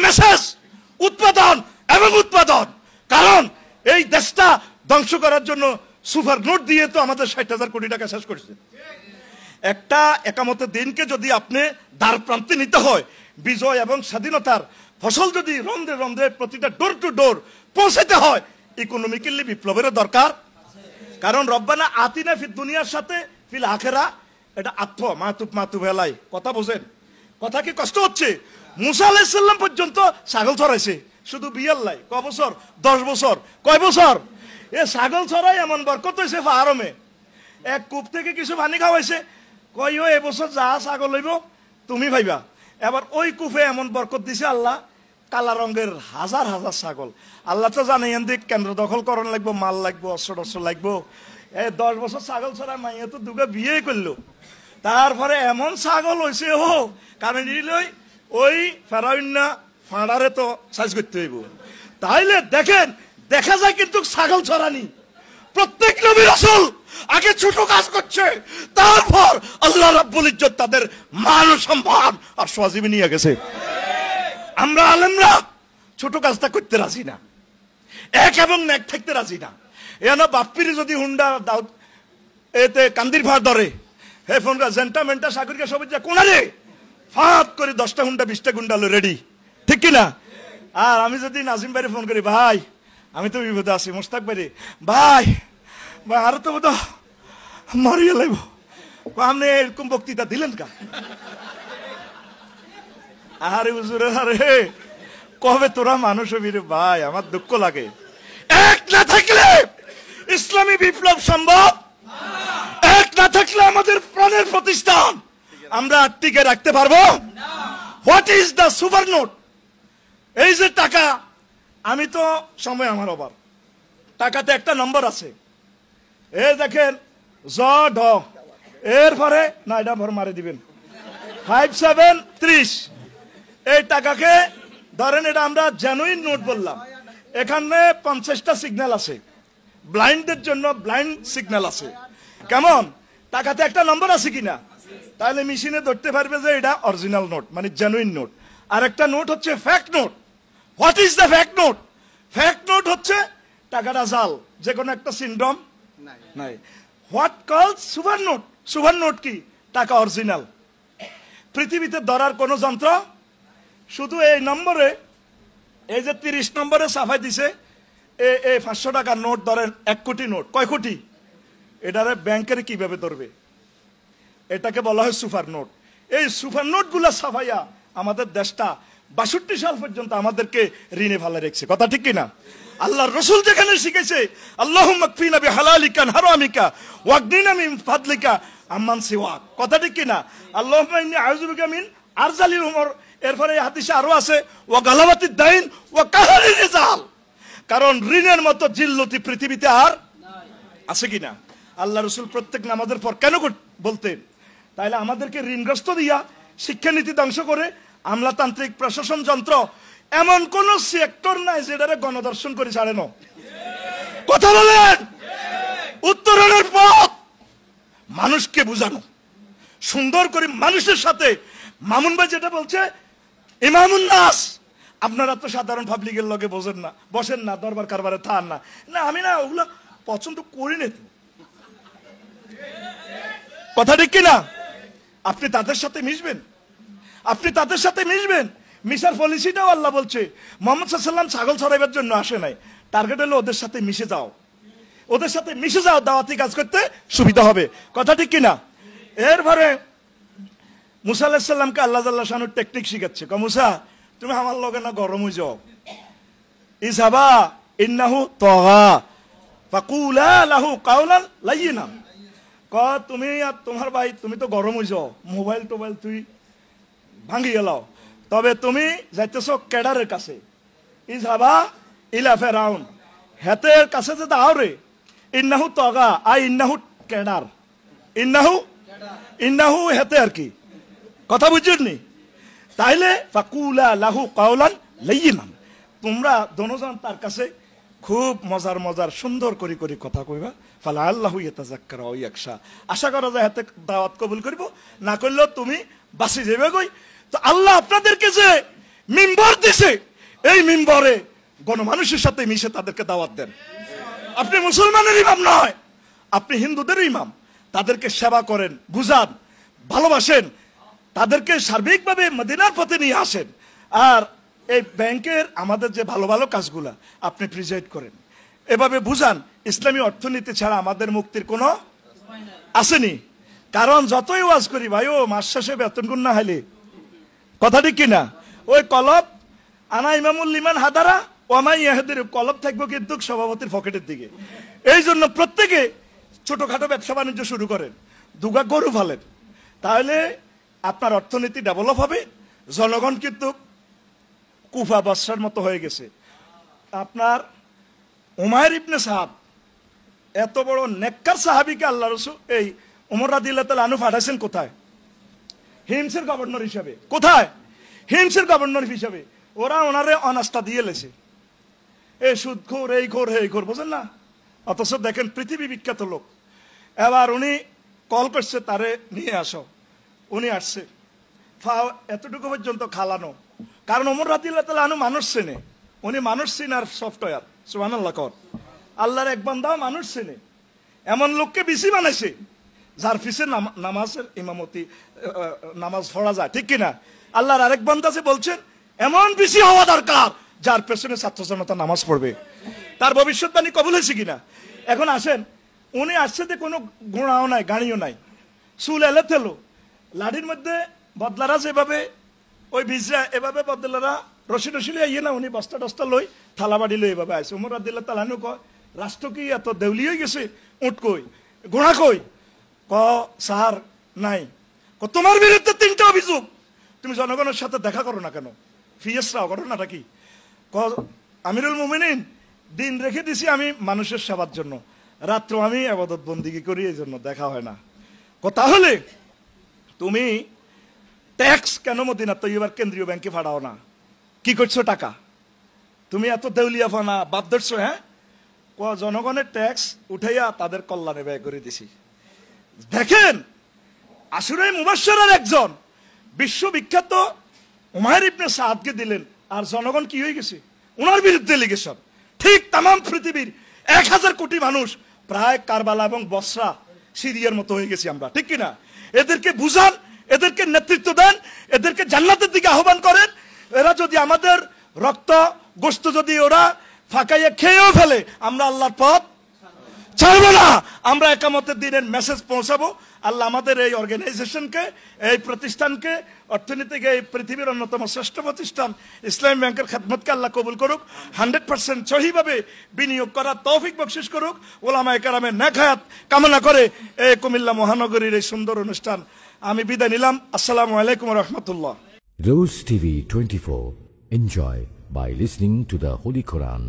Message, উৎপাদন এবং উৎপাদন। কারণ এই দেশটা ধ্বংস করার জন্য সুপার নোট দিয়ে তো আমাদের 60,000 কোটি টাকা শেষ করছে। একটা একামতের দিনকে যদি আপনি দ্বার প্রান্তে নিতে হয়, বিজয় এবং স্বাধীনতার ফসল যদি রন্ধ্রে রন্ধ্রে প্রতিটা ডোর টু ডোর পৌঁছাতে হয়, ইকোনমিক্যালি বিপ্লবের দরকার। কারণ রব্বানা আতিনা ফিদ দুনিয়ার সাথে ফিল আখিরা, এটা আত্ম মাতুব হেলাই। কথা বোঝেন? কথা কি কষ্ট হচ্ছে? মুসা আলাইহিস সালাম পর্যন্ত ছাগল চড়াইছে, শুধু বিয়াল্লাই। ক বছর? 10 বছর। কয় বছর? এ ছাগল চড়াই এমন বরকত হয়েছে ফাহারমে। এক কূপ থেকে কিছু পানি খাওয়াইছে, কই ও এবছর যা ছাগল হইব তুমি ভাইবা। এবার ওই কূপে এমন বরকত দিছে আল্লাহ, কালা রঙের হাজার হাজার ছাগল। আল্লাহ তো জানে এদিক কেন্দ্র দখল করণ লাগবো, মাল লাগবো, অস্ত্র টস্ত্র লাগবো। 10 বছর ছাগল ছড়া মাইয়া তো দুগে বিয়ে করলো। তারপরে এমন ছাগল হয়েছে কারণ ওই ফেরাউন্না ফাঁড়ারে তো সাইজ করতে হইব। তাইলে দেখেন, দেখা যায় কিন্তু ছাগল ছড়ানি প্রত্যেক নবী রাসূল আগে ছোট কাজ করছে, তারপর আল্লাহ রাব্বুল ইজ্জত তাদের মান সম্মান আর সজীবে নিয়ে গেছে। আমরা আলেমরা ছোট কাজটা করতে রাজি না, এক এবং নেক থাকতে রাজি না। এনা বাপ্পির যদি হুন্ডা দাও এতে কান্দির ভাড় ধরে, হে ফোন জেন্টামেন্টা সাগরিকা সবাই যা কোনারে ফাঁত করে 10টা হুন্ডা 20টা গুন্ডা হলো রেডি, ঠিক কিনা? আর আমি যদি নাজিম ভাইরে ফোন করি, ভাই আমি তো বিপদে আছি, মোস্তাক ভাইরে, ভাই ভাই আরো তো বোধ মারিয়ে লাগবো, আপনি এরকম বক্তৃতা দিলেন কা? আরে হুজুর, আরে কবে তোরা মানুষ হবি রে ভাই, আমার দুঃখ লাগে। এক না থাকলে ইসলামী বিপ্লব সম্ভব, এক না থাকলে আমাদের প্রাণের প্রতিষ্ঠান আমরা টিকে রাখতে পারবো। What is the super note? এই যে টাকা, আমি তো সময় আমার অভাব, টাকাতে একটা নম্বর আছে, এ দেখেন জ ঢ, এরপরে না এটা ভর মারে দিবেন 5730। এই টাকাকে ধরেন এটা আমরা জেনুইন নোট বললাম, এখানে 50টা সিগন্যাল আছে, ব্লাইন্ডদের জন্য ব্লাইন্ড সিগন্যাল আছে। কেমন? টাকাতে একটা নম্বর আছে কিনা, তাহলে মেশিনে ধরতে পারবে যে এটা অরিজিনাল নোট, মানে জেনুইন নোট। আর একটা নোট হচ্ছে fact note. What is the fact note? Fact note হচ্ছে টাকাটা জাল, যে কোনো একটা সিনড্রোম নাই। হোয়াট কলস সুপার নোট? সুপার নোট কি? টাকা অরিজিনাল, পৃথিবীতে ধরার কোন যন্ত্র, শুধু এই নম্বরে, এই যে 30 নম্বরে ছাপাই দিছে, এই 500 টাকার নোট ধরেন 1 কোটি নোট, কয় কোটি? এটারে ব্যাংকের কিভাবে ধরবে? এটাকে বলা হয় সুপার নোট। এই সুপার নোট গুলা ছাপাইয়া আমাদের দেশটা 62 সাল পর্যন্ত আমাদেরকে ঋণে ফেলে রেখেছে। কথা ঠিক কিনা? আল্লাহর রাসূল যেখানে শিখেছে আল্লাহুম্মা কফিনা বিহালালিকা হারামিকা ওয়াগনিনা মিন ফাদলিকা আম্মান সিওয়াক, কথা ঠিক কিনা? আল্লাহুম্মা ইন্নী আউযু বিকা মিন আরজালিল উমর। এরপরে এই হাদিসে আরো আছে ওয়া গালাবাতিদ দাইন ওয়া কাহরির রিজাল, কারণ ঋণের মতো জিল্লতি পৃথিবীতে আর আছে কিনা? আল্লাহ রাসূল প্রত্যেক নামাজের পর কেন বলতেন? তাইলে আমাদেরকে ঋণগ্রস্ত দিয়া শিক্ষানীতি ধ্বংস করে আমলাতান্ত্রিক প্রশাসন যন্ত্র, এমন কোন সেক্টর নাই যেটারে গণদর্শন করে ছাড়ে না। কথা বলেন? উত্তরণের পথ মানুষকে বুঝানো, সুন্দর করে মানুষের সাথে। মামুন ভাই যেটা বলছে ইমামুন নাস, আপনারা তো সাধারণ পাবলিকের লগে বসেন না, বসেন না, দরবার কারবারে থান না। না আমি না ওগুলা পছন্দ করি না। কথা ঠিক কিনা? আপনি তাদের সাথে মিশবেন, আপনি তাদের সাথে মিশবেন। মিশার পলিসিটাও আল্লাহ বলছে মুহাম্মদ সাল্লাল্লাহু আলাইহি ওয়াসাল্লাম ছাগল চড়াইবার জন্য আসে নাই, টার্গেট হলো ওদের সাথে মিশে যাও, ওদের সাথে মিশে যাও, দাওয়াতি কাজ করতে সুবিধা হবে। কথা ঠিক কিনা? এরপরে মুসা আলাইহিস সালামকে আল্লাহ জাল্লা শানুর টেকনিক শিখাচ্ছে, ক মুসা তুমি আমার লগে না গরম হয়ে যাও, ইযহাবা ইন্নাহু তাগা ফাকুলা লাহু কাওলান লাইয়িনা। ক তুমি আর তোমার ভাই তুমি তো গরম হয়ে যাও, মোবাইল টোবাইল তুই ভাঙি গেলাও, তবে তুমি যাইতেছো কেডারের কাছে, ইযহাবা ইলা ফিরাউন, হেতের কাছে যে দাও রে, ইন্নাহু তাগা আই ইন্নাহু কেডার, ইন্নাহু হেতে আর কি, কথা বুঝছেননি? তাইলে ফাকুলা লাহু কাওলান লাইয়িনা, তোমরা দোনোজন তার কাছে খুব মজার মজার সুন্দর করে করে কথা কইবা, ফালা আল্লাহু ইয়াতাযাক্কারু আও ইয়াখশা, আশা করা যায় হাতে দাওয়াত কবুল করব, না করলেও তুমি বাঁচি যাবে কই। তো আল্লাহ আপনাদেরকে যে মিম্বর দিছে, এই মিম্বরে গণমানুষের সাথে মিশে তাদেরকে দাওয়াত দেন। আপনি মুসলমানের ইমাম নয়, আপনি হিন্দুদের ইমাম। তাদেরকে সেবা করেন, বুঝান, ভালোবাসেন, তাদেরকে সার্বিকভাবে মদিনার পথে নিয়ে আসেন। আর এই ব্যাংকের আমাদের যে ভালো ভালো কাজগুলা আপনি প্রিজাইড করেন, এভাবে বুঝান। ইসলামী অর্থনীতি ছাড়া আমাদের মুক্তির কোনো আসেনি। কারণ যতই ওয়াজ করি ভাই, ও মাস শেষে বেতন গুণ না হাইলে কথা ঠিক কিনা, ওই কলব আনা ইমামুল লিমান হাদারা ওয়ামাই ইয়াহদির কলব থাকবো কিন্তু সভাপতির পকেটের দিকে। এই জন্য প্রত্যেকে ছোটখাটো ব্যবসা বাণিজ্য শুরু করেন, দুগা গরু ফালেন, তাহলে আপনার অর্থনীতি ডেভেলপ হবে। জনগণ কিন্তু কুফা বসরার মতো হয়ে গেছে। আপনার উমায়ের ইবনে সাহাব, এত বড় নেককার সাহাবিকে আল্লাহ রাসূল এই ওমর রাদিয়াল্লাহু তাআলা আনহু পাঠাইছেন কোথায়? হিমসের গভর্নর হিসাবে। কোথায়? হিমসের গভর্নর হিসাবে। ওরা ওনারে অনাস্থা দিয়ে লেছে, এই সুদখোর, এই খোর, এই খোর, বোঝেন না? অথচ দেখেন পৃথিবী বিখ্যাত লোক। এবার উনি কল করছে, তারে নিয়ে আসো। উনি আসছে, এতটুকু পর্যন্ত খালানো। কারণ ওমর রাদিয়াল্লাহু তাআলা আনহু মানুষ চেনে, উনি মানুষ চিনার সফটওয়্যার। সুবহানাল্লাহ কর। আল্লাহর এক বান্দা মানুষ চেনে, এমন লোককে বিসি বানাইছে যার পিছে নামাজের ইমামতি, নামাজ পড়া যায়, ঠিক কিনা? আল্লাহর আরেক বান্দা যে বলছেন এমন বিসি হওয়া দরকার যার পেছনে ছাত্র জনতা নামাজ পড়বে। তার ভবিষ্যৎবাণী কবুল হয়েছে কিনা? এখন আসেন, উনি আসছে যে কোনো গোড়াও নাই, গাড়িও নাই, চুল এলে থেলো, লাঠির মধ্যে বদলারা যেভাবে ওই ভিজা, এভাবে বদলারা রশি রশি ইয়ে না, উনি বস্তা টস্তা লই থালা বাড়ি লই এভাবে আসে। ওমর রাদিয়াল্লাহু তাআলা আনহু কয়, রাষ্ট্র কি এত দেউলি হয়ে গেছে? উঠ কই, ঘোড়া কই? ক সাহার নাই। তোমার বিরুদ্ধে 3টা অভিযোগ, তুমি জনগণের সাথে দেখা করো না কেন? ফিয়েসরাও ঘটনাটা কি? ক আমিরুল মুমিনিন, দিন রেখে দিছি আমি মানুষের সেবার জন্য, রাত্র আমি ইবাদত বন্দিগি করি, এই জন্য দেখা হয় না। তাহলে তুমি ট্যাক্স কেন মদিনা তৈয়বার কেন্দ্রীয় ব্যাংকে ফাড়াও না? কি করছো টাকা? তুমি এত দেউলিয়াফানা বাদ ধরছো? হ্যাঁ, জনগণের ট্যাক্স উঠাইয়া তাদের কল্যাণে ব্যয় করে দিছি। দেখেন, আশুরা মুবাশশারার একজন বিশ্ববিখ্যাত উমাইর ইবনে সাদকে দিলেন, আর জনগণ কি হয়ে গেছে? ওনার বিরুদ্ধে লিগেশন। ঠিক তাম পৃথিবীর 1000 কোটি মানুষ প্রায় কারবালা এবং বসরা, সিরিয়ার মতো হয়ে গেছি আমরা, ঠিক কিনা? এদেরকে বুঝান, এদেরকে নেতৃত্ব দেন, এদেরকে জান্নাতের দিকে আহ্বান করেন। এরা যদি আমাদের রক্ত গোশত যদি ওরা ফাঁকাইয়া খেয়েও ফেলে, আমরা আল্লাহর পথ ছাড়বো না। আমরা একামতের দিনের মেসেজ পৌঁছাবো। আল্লাহ আমাদের এই অর্গানাইজেশনকে, এই প্রতিষ্ঠানকে, অর্থনীতিকে, এই পৃথিবীর অন্যতম শ্রেষ্ঠ প্রতিষ্ঠান ইসলামী ব্যাংকের খেদমতকে আল্লাহ কবুল করুক। 100% সহিভাবে বিনিয়োগ করার তৌফিক বকশিশ করুক। ওলামায়ে কেরামের নেক হায়াত কামনা করে এই কুমিল্লা মহানগরীর এই সুন্দর অনুষ্ঠান আমি বিদায় নিলাম। আসসালামু আলাইকুম ওয়া রাহমাতুল্লাহ। Rose TV 24. Enjoy by listening to the Holy Quran.